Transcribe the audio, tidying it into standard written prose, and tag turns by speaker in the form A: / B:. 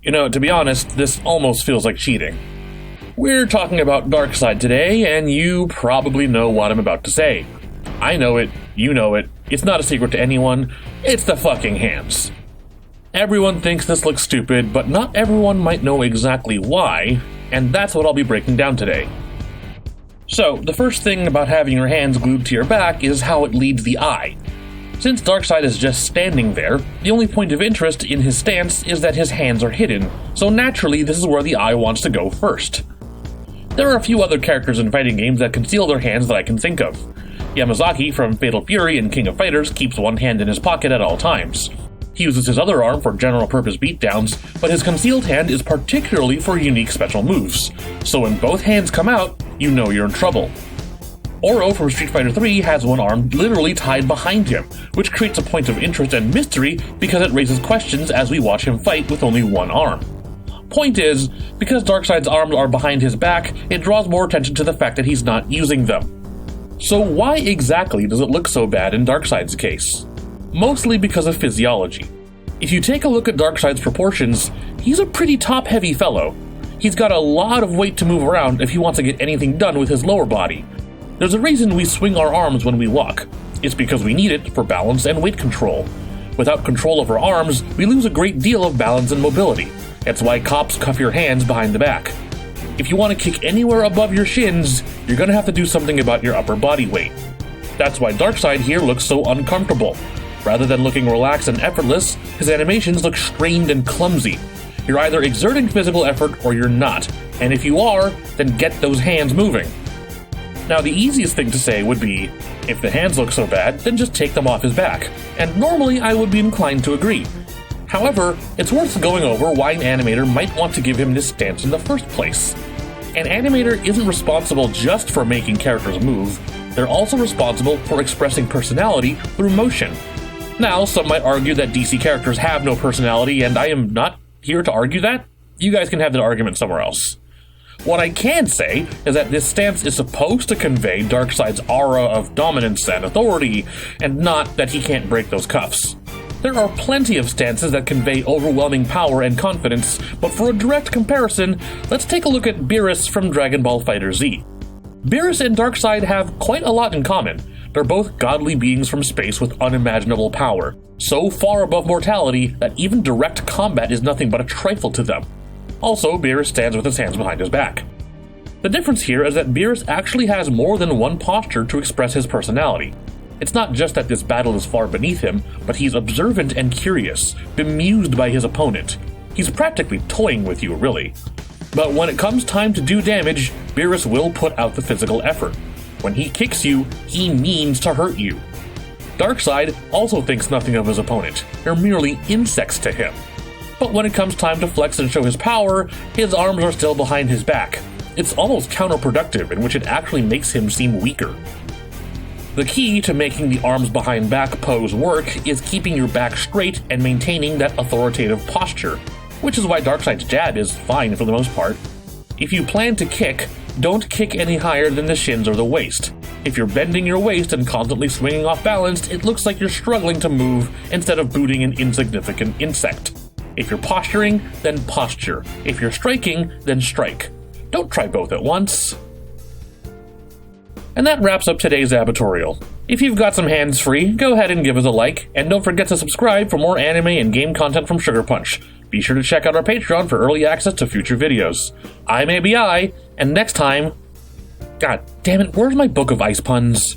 A: You know, to be honest, this almost feels like cheating. We're talking about Darkseid today, and you probably know what I'm about to say. I know it, you know it, it's not a secret to anyone, it's the fucking hands. Everyone thinks this looks stupid, but not everyone might know exactly why, and that's what I'll be breaking down today. So, the first thing about having your hands glued to your back is how it leads the eye. Since Darkseid is just standing there, the only point of interest in his stance is that his hands are hidden, so naturally this is where the eye wants to go first. There are a few other characters in fighting games that conceal their hands that I can think of. Yamazaki from Fatal Fury and King of Fighters keeps one hand in his pocket at all times. He uses his other arm for general-purpose beatdowns, but his concealed hand is particularly for unique special moves, so when both hands come out, you know you're in trouble. Oro from Street Fighter III has one arm literally tied behind him, which creates a point of interest and mystery because it raises questions as we watch him fight with only one arm. Point is, because Darkseid's arms are behind his back, it draws more attention to the fact that he's not using them. So why exactly does it look so bad in Darkseid's case? Mostly because of physiology. If you take a look at Darkseid's proportions, he's a pretty top-heavy fellow. He's got a lot of weight to move around if he wants to get anything done with his lower body. There's a reason we swing our arms when we walk. It's because we need it for balance and weight control. Without control of our arms, we lose a great deal of balance and mobility. That's why cops cuff your hands behind the back. If you want to kick anywhere above your shins, you're going to have to do something about your upper body weight. That's why Darkseid here looks so uncomfortable. Rather than looking relaxed and effortless, his animations look strained and clumsy. You're either exerting physical effort or you're not, and if you are, then get those hands moving. Now, the easiest thing to say would be, if the hands look so bad, then just take them off his back, and normally I would be inclined to agree. However, it's worth going over why an animator might want to give him this stance in the first place. An animator isn't responsible just for making characters move, they're also responsible for expressing personality through motion. Now, some might argue that DC characters have no personality, and I am not here to argue that. You guys can have that argument somewhere else. What I can say is that this stance is supposed to convey Darkseid's aura of dominance and authority, and not that he can't break those cuffs. There are plenty of stances that convey overwhelming power and confidence, but for a direct comparison, let's take a look at Beerus from Dragon Ball FighterZ. Beerus and Darkseid have quite a lot in common. They're both godly beings from space with unimaginable power, so far above mortality that even direct combat is nothing but a trifle to them. Also, Beerus stands with his hands behind his back. The difference here is that Beerus actually has more than one posture to express his personality. It's not just that this battle is far beneath him, but he's observant and curious, bemused by his opponent. He's practically toying with you, really. But when it comes time to do damage, Beerus will put out the physical effort. When he kicks you, he means to hurt you. Darkseid also thinks nothing of his opponent. They're merely insects to him. But when it comes time to flex and show his power, his arms are still behind his back. It's almost counterproductive, in which it actually makes him seem weaker. The key to making the arms behind back pose work is keeping your back straight and maintaining that authoritative posture, which is why Darkseid's jab is fine for the most part. If you plan to kick, don't kick any higher than the shins or the waist. If you're bending your waist and constantly swinging off balance, it looks like you're struggling to move instead of booting an insignificant insect. If you're posturing, then posture. If you're striking, then strike. Don't try both at once. And that wraps up today's A.B.I.torial. If you've got some hands free, go ahead and give us a like, and don't forget to subscribe for more anime and game content from SugarPunch. Be sure to check out our Patreon for early access to future videos. I'm A.B.I., and next time... God damn it, where's my book of ice puns?